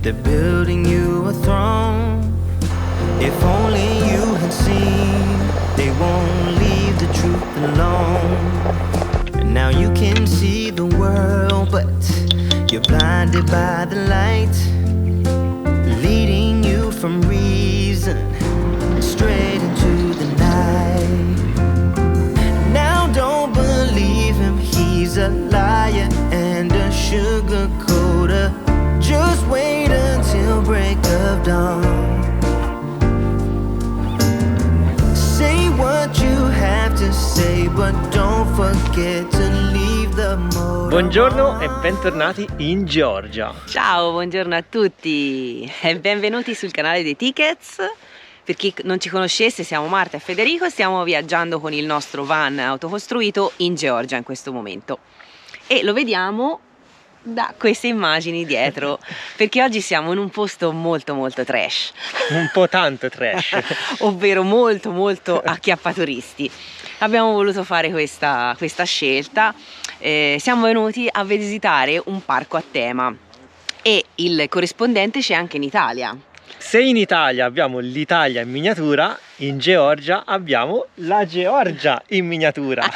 they're building you a throne. If only you had seen, they won't leave the truth alone. And now you can see the world, but you're blinded by the light, leading you from reason straight into the night. Now don't believe him, he's a liar and a sugarcoater. Just wait until break of dawn. Say what you have to say, but don't forget to leave the motor. Buongiorno e bentornati in Georgia. Ciao, buongiorno a tutti e benvenuti sul canale dei Tickets. Per chi non ci conoscesse, siamo Marta e Federico e stiamo viaggiando con il nostro van autocostruito in Georgia in questo momento. E lo vediamo da queste immagini dietro, perché oggi siamo in un posto molto trash. Un po' tanto trash. Ovvero molto acchiappaturisti. Abbiamo voluto fare questa scelta. Siamo venuti a visitare un parco a tema e il corrispondente c'è anche in Italia. Se in Italia abbiamo l'Italia in miniatura, in Georgia abbiamo la Georgia in miniatura.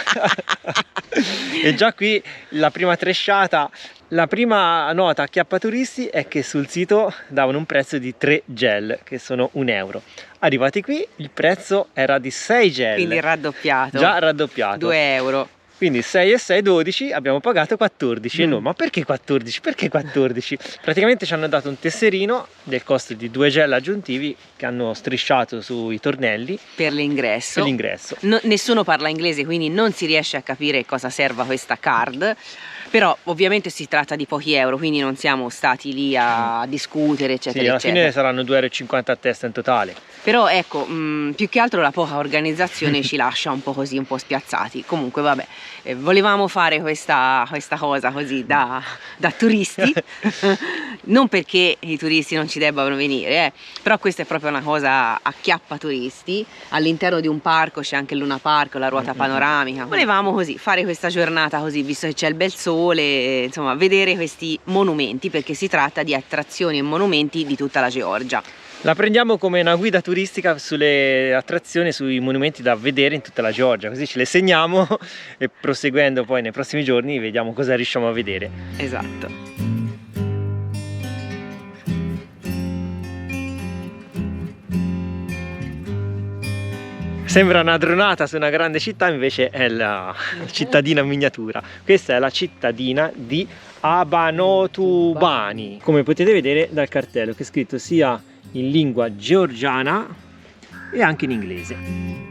E già qui la prima trashata, la prima nota acchiappaturisti è che sul sito davano un prezzo di 3 gel, che sono €1. Arrivati qui il prezzo era di 6 gel. Quindi raddoppiato. Già raddoppiato. €2. Quindi 6 e 6, 12, abbiamo pagato 14 e noi, ma perché 14? Perché 14? Praticamente ci hanno dato un tesserino del costo di 2 gel aggiuntivi che hanno strisciato sui tornelli Per l'ingresso. Nessuno parla inglese, quindi non si riesce a capire cosa serva questa card. Però ovviamente si tratta di pochi euro, quindi non siamo stati lì a discutere eccetera. Sì, alla fine saranno €2,50 a testa in totale. Però ecco, più che altro la poca organizzazione ci lascia un po' così, un po' spiazzati. Comunque vabbè, volevamo fare questa cosa così da turisti. Non perché i turisti non ci debbano venire, però questa è proprio una cosa acchiappa turisti. All'interno di un parco c'è anche il Luna Park, la ruota panoramica. Volevamo così fare questa giornata così, visto che c'è il bel sole, insomma, vedere questi monumenti, perché si tratta di attrazioni e monumenti di tutta la Georgia. La prendiamo come una guida turistica sulle attrazioni, sui monumenti da vedere in tutta la Georgia, così ce le segniamo e proseguendo poi nei prossimi giorni vediamo cosa riusciamo a vedere. Esatto. Sembra una dronata su una grande città, invece è la cittadina miniatura. Questa è la cittadina di Abanotubani, come potete vedere dal cartello, che è scritto sia in lingua georgiana e anche in inglese.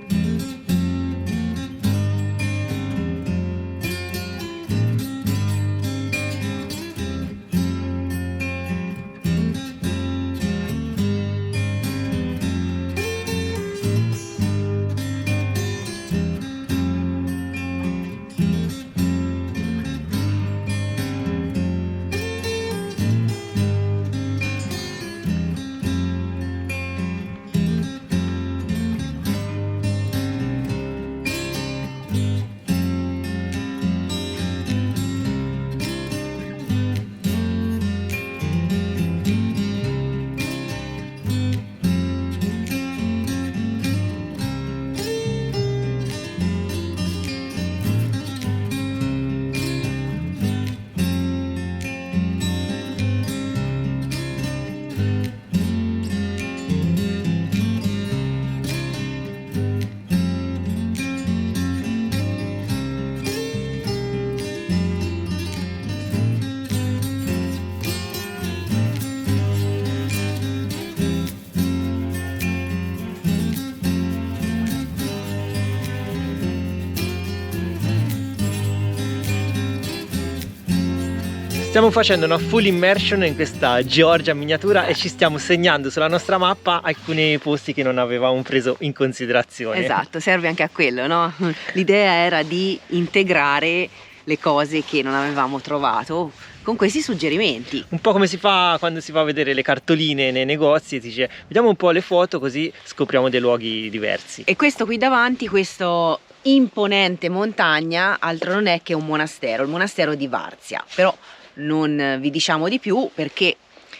Stiamo facendo una full immersion in questa Georgia miniatura e ci stiamo segnando sulla nostra mappa alcuni posti che non avevamo preso in considerazione. Esatto, serve anche a quello, no? L'idea era di integrare le cose che non avevamo trovato con questi suggerimenti. Un po' come si fa quando si va a vedere le cartoline nei negozi e si dice vediamo un po' le foto così scopriamo dei luoghi diversi. E questo qui davanti, questo imponente montagna, altro non è che un monastero, il monastero di Varzia. Però non vi diciamo di più perché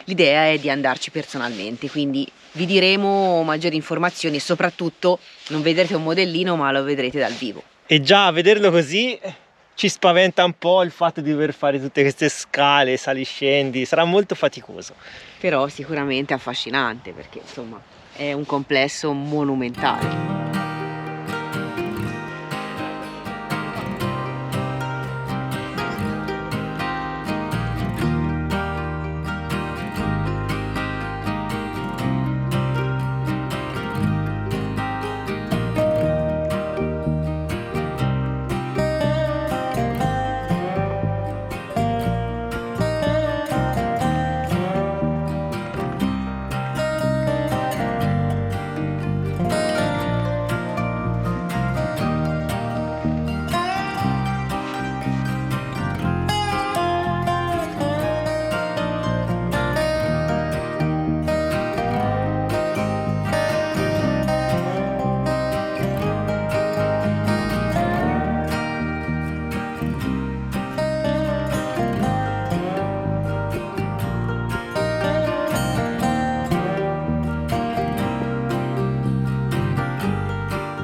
l'idea è di andarci personalmente, quindi vi diremo maggiori informazioni e soprattutto non vedrete un modellino ma lo vedrete dal vivo. E già a vederlo così ci spaventa un po' il fatto di dover fare tutte queste scale, saliscendi, sarà molto faticoso. Però sicuramente affascinante perché insomma è un complesso monumentale.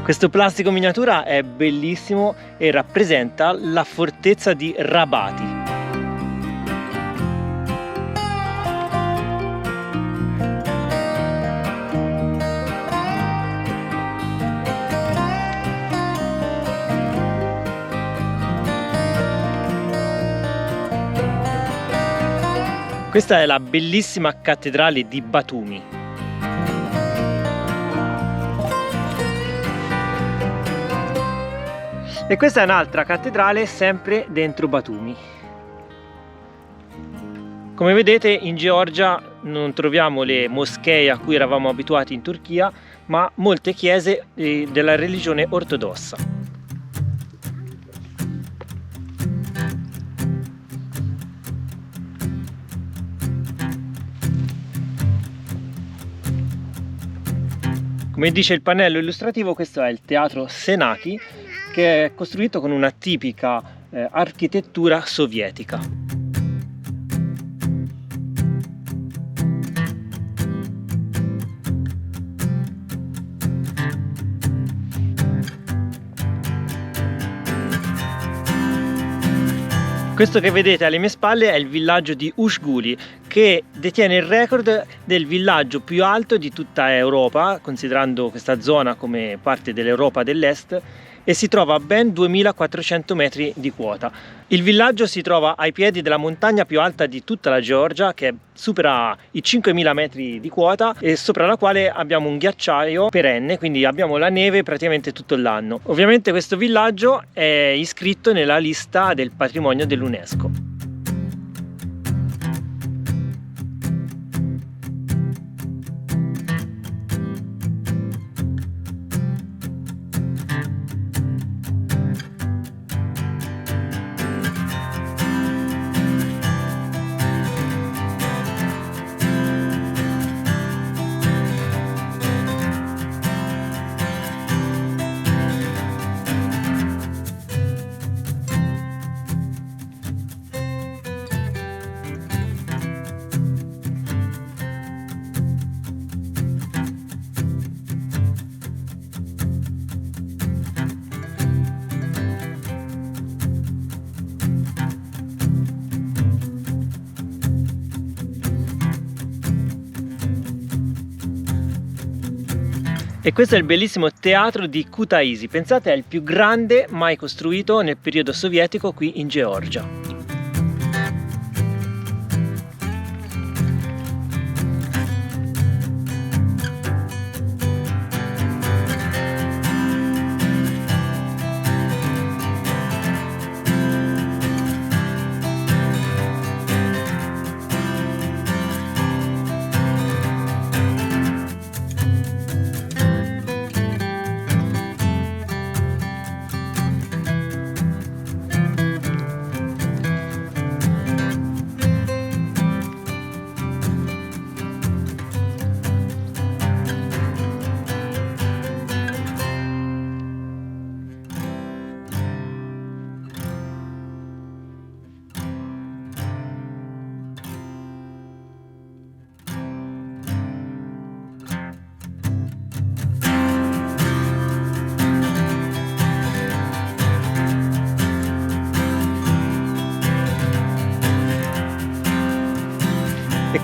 Questo plastico miniatura è bellissimo e rappresenta la fortezza di Rabati. Questa è la bellissima cattedrale di Batumi. E questa è un'altra cattedrale sempre dentro Batumi. Come vedete in Georgia non troviamo le moschee a cui eravamo abituati in Turchia, ma molte chiese della religione ortodossa. Come dice il pannello illustrativo, questo è il teatro Senaki, che è costruito con una tipica architettura sovietica. Questo che vedete alle mie spalle è il villaggio di Ushguli, che detiene il record del villaggio più alto di tutta Europa, considerando questa zona come parte dell'Europa dell'Est, e si trova a ben 2400 metri di quota. Il villaggio si trova ai piedi della montagna più alta di tutta la Georgia, che supera i 5000 metri di quota e sopra la quale abbiamo un ghiacciaio perenne, quindi abbiamo la neve praticamente tutto l'anno. Ovviamente questo villaggio è iscritto nella lista del patrimonio dell'UNESCO. E questo è il bellissimo teatro di Kutaisi. Pensate, è il più grande mai costruito nel periodo sovietico qui in Georgia.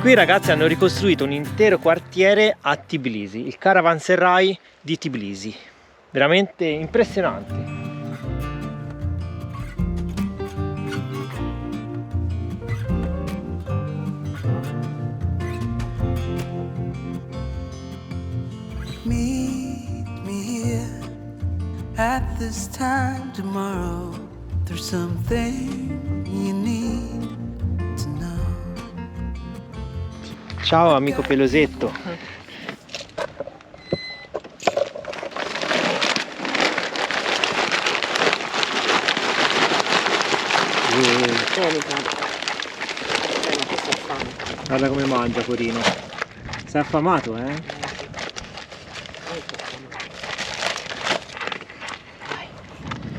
Qui i ragazzi hanno ricostruito un intero quartiere a Tbilisi, il Caravanserai di Tbilisi. Veramente impressionante. Meet me here at this time tomorrow. There's something you need to know. Ciao amico pelosetto. Guarda come mangia, porino. Sei affamato, eh?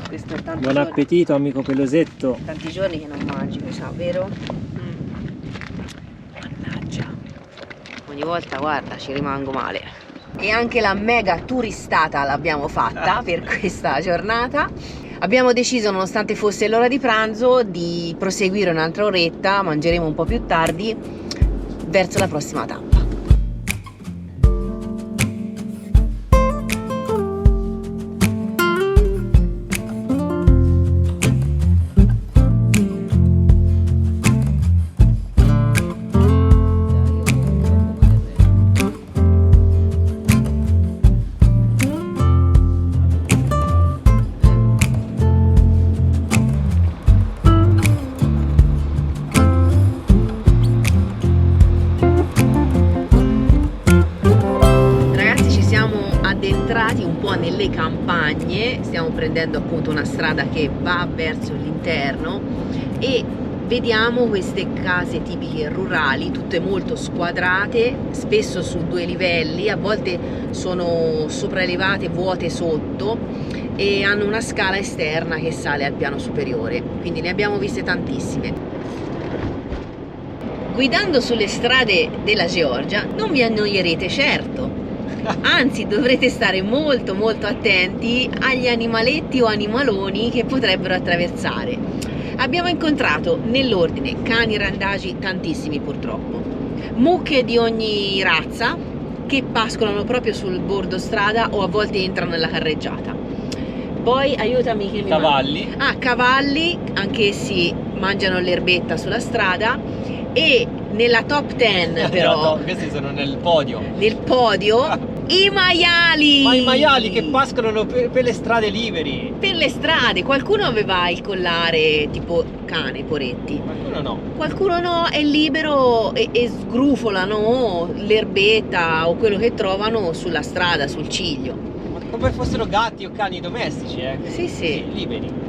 Questo è tanti Buon giorni, appetito amico pelosetto. tanti giorni che non mangi, mi sa, vero? Mannaggia. Ogni volta, guarda, ci rimango male. E anche la mega turistata l'abbiamo fatta per questa giornata. Abbiamo deciso, nonostante fosse l'ora di pranzo, di proseguire un'altra oretta, mangeremo un po' più tardi, verso la prossima tappa. Addentrati un po' nelle campagne, stiamo prendendo appunto una strada che va verso l'interno e vediamo queste case tipiche rurali, tutte molto squadrate, spesso su 2 livelli, a volte sono sopraelevate, vuote sotto e hanno una scala esterna che sale al piano superiore, quindi ne abbiamo viste tantissime. Guidando sulle strade della Georgia non vi annoierete certo. Anzi, dovrete stare molto attenti agli animaletti o animaloni che potrebbero attraversare. Abbiamo incontrato nell'ordine cani randagi, tantissimi purtroppo, mucche di ogni razza che pascolano proprio sul bordo strada o a volte entrano nella carreggiata. Poi aiutami che mi Cavalli. cavalli, anch'essi mangiano l'erbetta sulla strada. E nella top 10 però, questi sono nel podio. nel podio, i maiali! Ma i maiali che pascolano per le strade liberi. Per le strade, qualcuno aveva il collare tipo cane, poretti. Qualcuno no, è libero e sgrufolano l'erbetta o quello che trovano sulla strada, sul ciglio. Ma come fossero gatti o cani domestici, Sì,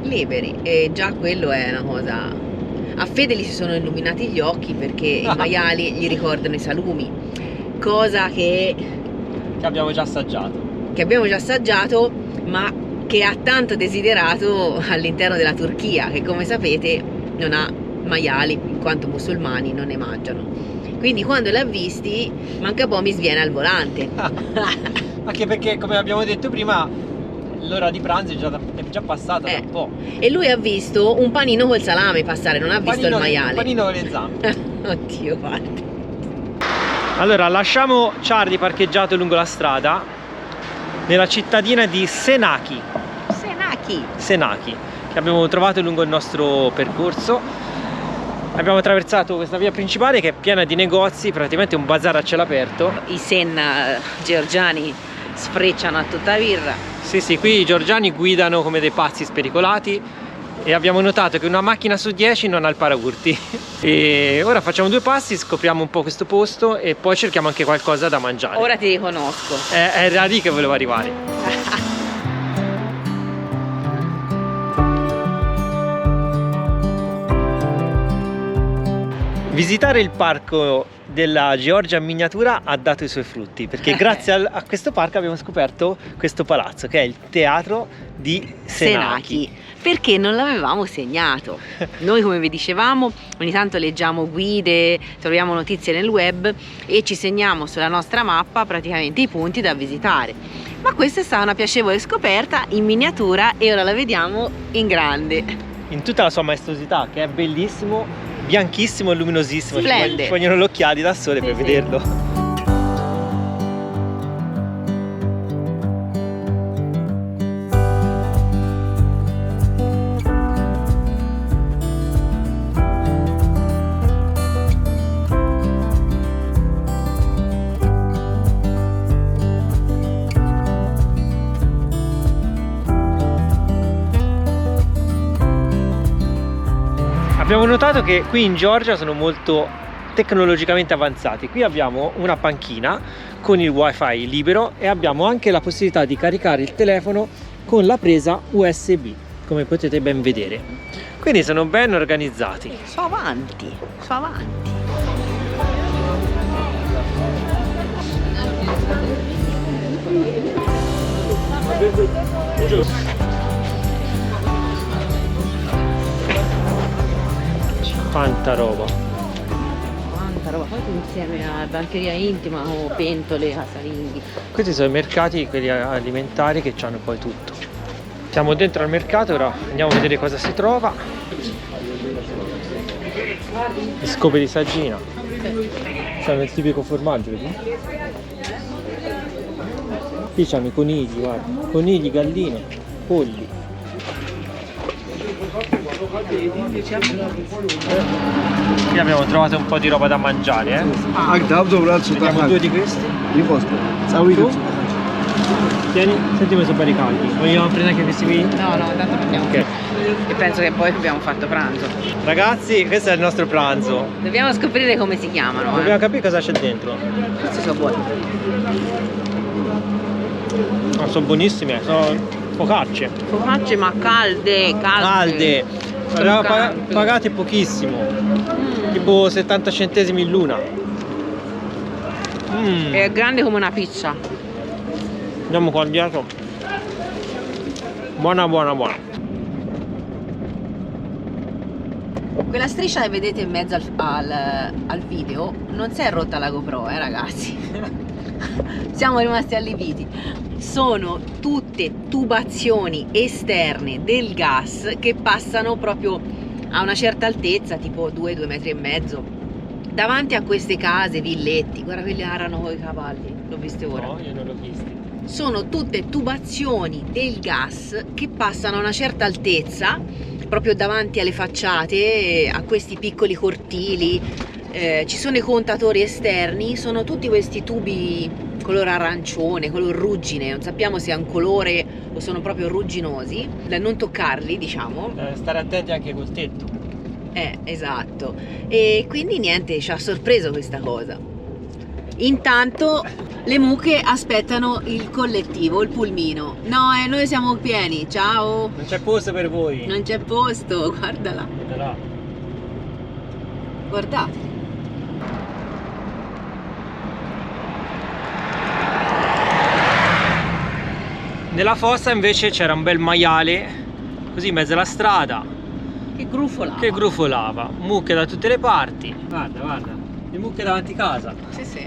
liberi. E già quello è una cosa. A Fede gli si sono illuminati gli occhi perché i maiali gli ricordano i salumi, cosa che abbiamo già assaggiato. Ma che ha tanto desiderato all'interno della Turchia, che come sapete non ha maiali in quanto musulmani non ne mangiano. Quindi quando l'ha visti manca po' mi sviene al volante. Anche perché, come abbiamo detto prima, l'ora di pranzo è già passata da un po'. E lui ha visto un panino col salame passare, non ha visto il maiale. Un panino con le zampe. Oddio, guarda. Allora, lasciamo Charlie parcheggiato lungo la strada nella cittadina di Senaki, che abbiamo trovato lungo il nostro percorso. Abbiamo attraversato questa via principale che è piena di negozi, praticamente un bazar a cielo aperto. I sen georgiani sfrecciano a tutta birra. Sì, qui i georgiani guidano come dei pazzi spericolati e abbiamo notato che una macchina su 10 non ha il paraurti. E ora facciamo 2 passi, scopriamo un po' questo posto e poi cerchiamo anche qualcosa da mangiare. Ora ti riconosco. Era lì che volevo arrivare. Visitare il parco della Georgia in miniatura ha dato i suoi frutti, perché grazie a questo parco abbiamo scoperto questo palazzo che è il teatro di Senaki. Perché non l'avevamo segnato. Noi, come vi dicevamo, ogni tanto leggiamo guide, troviamo notizie nel web e ci segniamo sulla nostra mappa praticamente i punti da visitare. Ma questa è stata una piacevole scoperta in miniatura e ora la vediamo in grande. In tutta la sua maestosità, che è bellissimo. bianchissimo e luminosissimo. Splende. Ci vogliono gli occhiali da sole Sì, per sì. vederlo. Abbiamo notato che qui in Georgia sono molto tecnologicamente avanzati. Qui abbiamo una panchina con il wifi libero e abbiamo anche la possibilità di caricare il telefono con la presa USB, come potete ben vedere. Quindi sono ben organizzati. Sono avanti, sono avanti. Tanta roba. Quanta roba, poi insieme a bancheria intima o pentole, casalinghi. Questi sono i mercati, quelli alimentari, che hanno poi tutto. Siamo dentro al mercato, ora andiamo a vedere cosa si trova. Le scope di saggina. C'hanno il tipico formaggio, vedi? Qui c'hanno i conigli, guarda. Conigli, galline, polli. Qui abbiamo trovato un po' di roba da mangiare, Vediamo due di questi. Tu? Tieni, senti come sono belli caldi. Vogliamo prendere anche questi qui? No, tanto prendiamo. Ok. E penso che poi abbiamo fatto pranzo. Ragazzi, questo è il nostro pranzo. Dobbiamo scoprire come si chiamano. Dobbiamo capire cosa c'è dentro. Questi sono buoni. No, sono buonissime, sono focacce. Focacce ma calde. Calde. Abbiamo Croccanti. pagate pochissimo. Tipo 70 centesimi l'una. È grande come una pizza. Andiamo qua dietro. Buona. Quella striscia che vedete in mezzo al video non si è rotta la GoPro, ragazzi. Siamo rimasti allibiti. Sono tutte tubazioni esterne del gas che passano proprio a una certa altezza, tipo 2 metri e mezzo, davanti a queste case, villetti. Guarda, quelli arano con i cavalli, l'ho viste ora. No, io non l'ho visti. Sono tutte tubazioni del gas che passano a una certa altezza proprio davanti alle facciate, a questi piccoli cortili. Ci sono i contatori esterni, sono tutti questi tubi color arancione, color ruggine, non sappiamo se è un colore o sono proprio rugginosi, da non toccarli, diciamo. Stare attenti anche col tetto. Esatto. E quindi niente, ci ha sorpreso questa cosa. Intanto le mucche aspettano il collettivo, il pulmino. No, noi siamo pieni, ciao. Non c'è posto per voi. Non c'è posto, guardala. Guardala. Guardate. Nella fossa invece c'era un bel maiale, così in mezzo alla strada, Che grufolava. che grufolava. Mucche da tutte le parti. Guarda, le mucche davanti casa. Sì.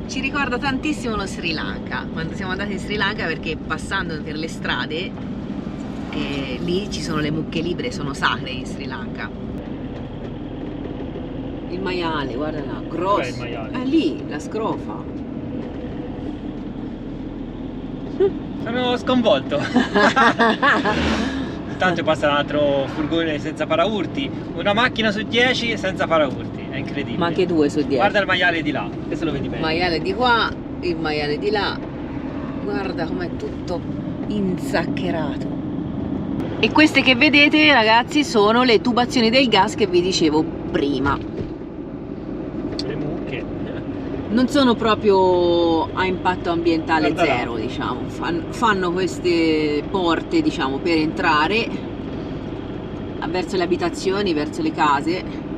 Ci ricorda tantissimo lo Sri Lanka, quando siamo andati in Sri Lanka, perché passando per le strade, lì ci sono le mucche libere, sono sacre in Sri Lanka. Il maiale, guarda là, grosso. Dov'è il maiale? È lì, la scrofa. Sono sconvolto. Intanto passa un altro furgone senza paraurti. Una macchina su 10 senza paraurti. È incredibile. Ma anche 2 su 10. Guarda il maiale di là, questo lo vedi Il bene. maiale di qua, il maiale di là. Guarda com'è tutto inzaccherato. E queste che vedete, ragazzi, sono le tubazioni del gas che vi dicevo prima. Le mucche. Non sono proprio a impatto ambientale Guarda là. zero, diciamo. Fanno queste porte, diciamo, per entrare verso le abitazioni, verso le case.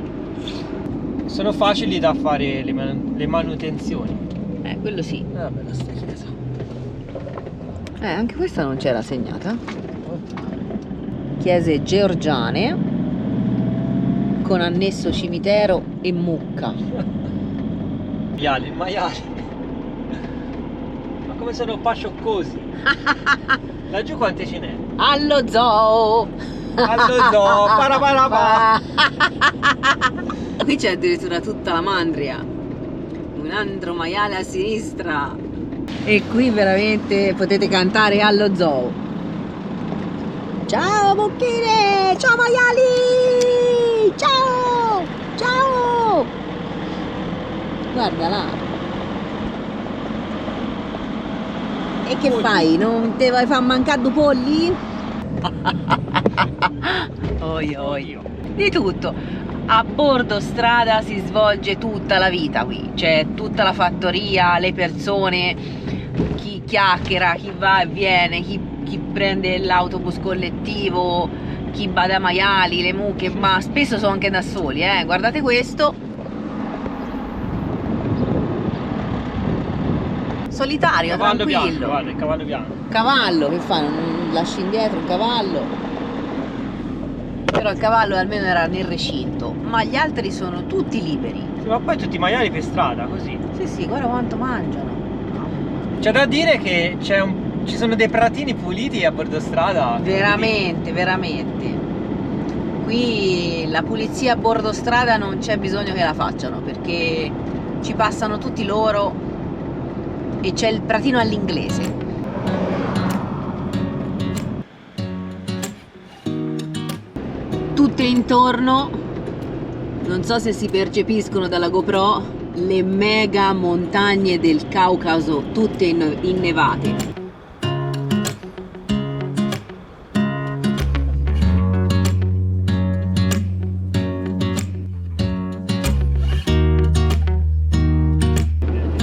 Sono facili da fare le manutenzioni. Quello sì. Bella sta chiesa. Anche questa non c'era segnata. Chiese georgiane con annesso cimitero e mucca. Il maiale. Ma come sono pascioccosi. Laggiù quante ce n'è? Allo zoo! Allo zoo, paraparapa. Qui c'è addirittura tutta la mandria, un altro maiale a sinistra, e qui veramente potete cantare allo zoo. Ciao mucchine, ciao maiali, ciao, ciao. Guarda là. E che fai? Non te vai a far mancare due polli? Oi oi. Di tutto. A bordo strada si svolge tutta la vita qui, c'è tutta la fattoria, le persone, chi chiacchiera, chi va e viene, chi prende l'autobus collettivo, chi bada maiali, le mucche, ma spesso sono anche da soli, guardate questo. Solitario, Cavallo tranquillo. bianco, guarda, il cavallo bianco. Cavallo, che fa? Non lasci indietro il cavallo? Però il cavallo almeno era nel recinto, ma gli altri sono tutti liberi. Sì, ma poi tutti i maiali per strada, così. Sì, sì, guarda quanto mangiano. C'è da dire che ci sono dei pratini puliti a bordo strada. Veramente, veramente. Qui la pulizia a bordo strada non c'è bisogno che la facciano, perché ci passano tutti loro e c'è il pratino all'inglese. Tutte intorno, non so se si percepiscono dalla GoPro, le mega montagne del Caucaso, tutte innevate.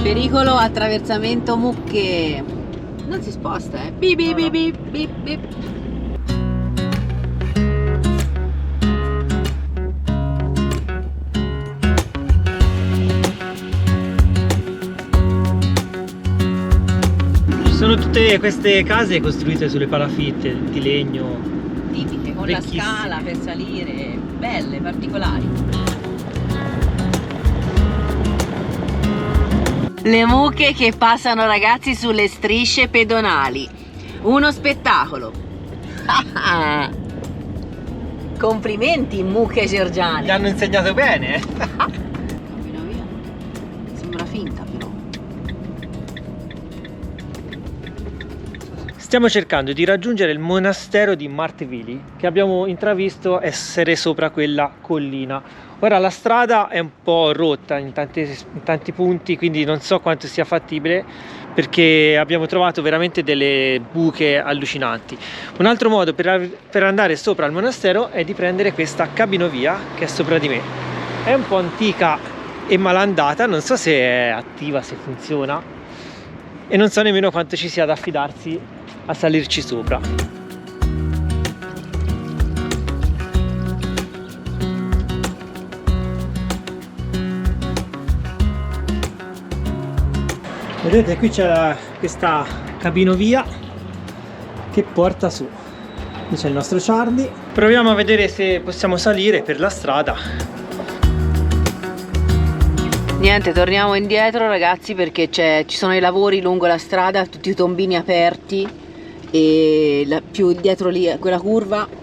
Pericolo attraversamento mucche. Non si sposta, Bip bip bip bip bip bip. Sono tutte queste case costruite sulle palafitte di legno. Tipiche, con Vecchissime. la scala per salire, belle, particolari. Le mucche che passano, ragazzi, sulle strisce pedonali. Uno spettacolo. Complimenti, mucche georgiane. Gli hanno insegnato bene. Cammino via. Sembra finta però. Stiamo cercando di raggiungere il monastero di Martvili, che abbiamo intravisto essere sopra quella collina. Ora la strada è un po' rotta in tanti punti, quindi non so quanto sia fattibile, perché abbiamo trovato veramente delle buche allucinanti. Un altro modo per andare sopra al monastero è di prendere questa cabinovia che è sopra di me. È un po' antica e malandata, non so se è attiva, se funziona, e non so nemmeno quanto ci sia da affidarsi a salirci sopra. Vedete, qui c'è questa cabinovia che porta su. Qui c'è il nostro Charlie. Proviamo a vedere se possiamo salire per la strada. Niente, torniamo indietro, ragazzi, perché ci sono i lavori lungo la strada, tutti i tombini aperti, e più dietro lì quella curva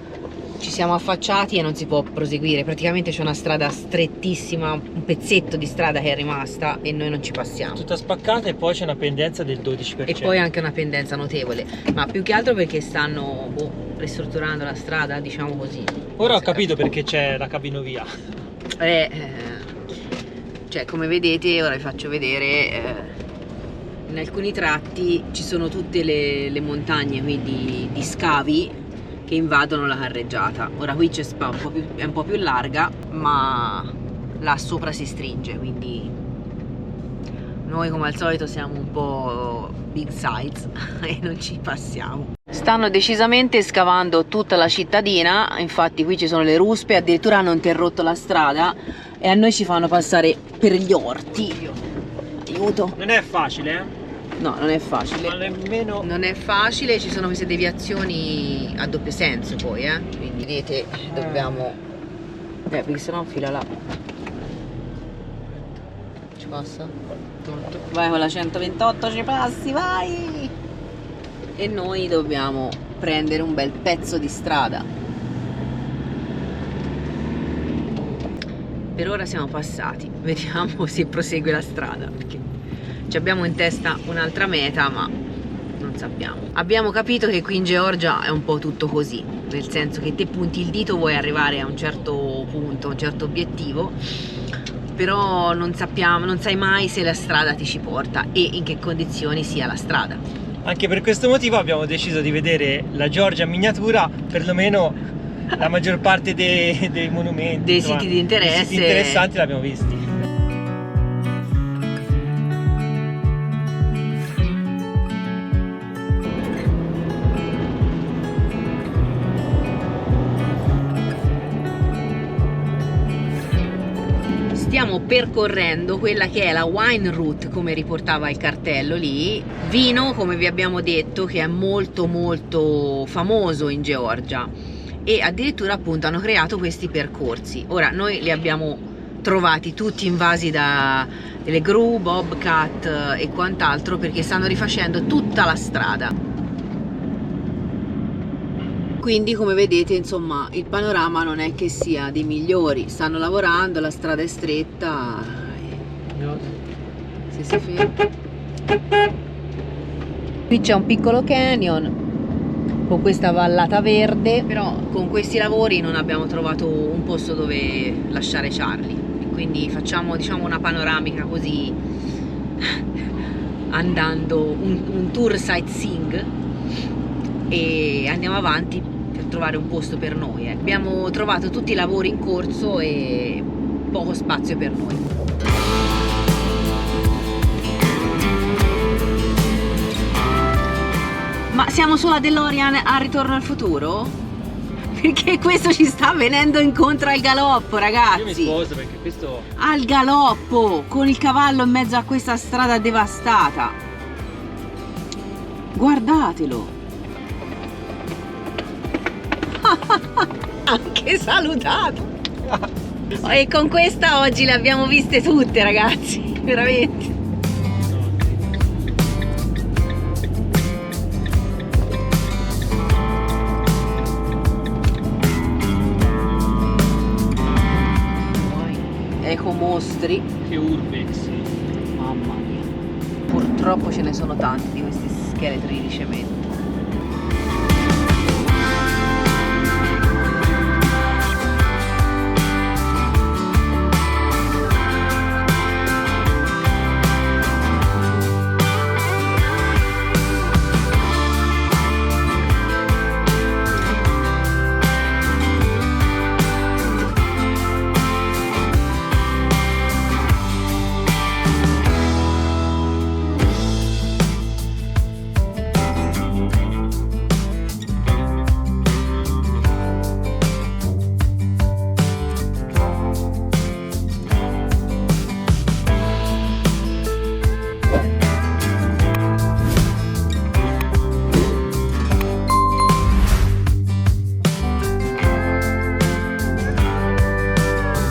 ci siamo affacciati e non si può proseguire. Praticamente c'è una strada strettissima, un pezzetto di strada che è rimasta e noi non ci passiamo. Tutta spaccata, e poi c'è una pendenza del 12%. E poi anche una pendenza notevole, ma più che altro perché stanno ristrutturando la strada, diciamo così. Ora ho capito perché c'è la cabinovia. Cioè, come vedete, ora vi faccio vedere, in alcuni tratti ci sono tutte le montagne qui di scavi che invadono la carreggiata. Ora qui è un po' più larga, ma là sopra si stringe, quindi noi come al solito siamo un po' big size e non ci passiamo. Stanno decisamente scavando tutta la cittadina, infatti qui ci sono le ruspe, addirittura hanno interrotto la strada e a noi ci fanno passare per gli orti. Aiuto! Non è facile, No, non è facile. Ma nemmeno... Non è facile, ci sono queste deviazioni a doppio senso poi, quindi vedete, dobbiamo... perché sennò fila là. Ci passa? Vai con la 128, ci passi, vai! E noi dobbiamo prendere un bel pezzo di strada. Per ora siamo passati, vediamo se prosegue la strada, perché ci abbiamo in testa un'altra meta, ma non sappiamo. Abbiamo capito che qui in Georgia è un po' tutto così, nel senso che te punti il dito, vuoi arrivare a un certo punto, a un certo obiettivo, però non sappiamo, non sai mai se la strada ti ci porta e in che condizioni sia la strada. Anche per questo motivo abbiamo deciso di vedere la Georgia in miniatura, perlomeno la maggior parte dei monumenti, Dei insomma, siti di interesse. dei siti interessanti l'abbiamo visti. Stiamo percorrendo quella che è la wine route, come riportava il cartello lì, vino, come vi abbiamo detto, che è molto molto famoso in Georgia, e addirittura appunto hanno creato questi percorsi. Ora noi li abbiamo trovati tutti invasi da delle gru, bobcat e quant'altro, perché stanno rifacendo tutta la strada. Quindi come vedete, insomma, il panorama non è che sia dei migliori, stanno lavorando, la strada è stretta, se si ferma. Qui c'è un piccolo canyon con questa vallata verde, però con questi lavori non abbiamo trovato un posto dove lasciare Charlie, quindi facciamo, diciamo, una panoramica così, andando un tour sightseeing, e andiamo avanti per trovare un posto per noi. Abbiamo trovato tutti i lavori in corso e poco spazio per noi. Ma siamo sulla DeLorean a Ritorno al futuro? Perché questo ci sta venendo incontro al galoppo, ragazzi. Io mi sposo perché questo... Al galoppo, con il cavallo in mezzo a questa strada devastata. Guardatelo. Anche salutato. E con questa oggi le abbiamo viste tutte, ragazzi, veramente. Ecomostri. Che urbex. Mamma mia. Purtroppo ce ne sono tanti di questi scheletri di cemento.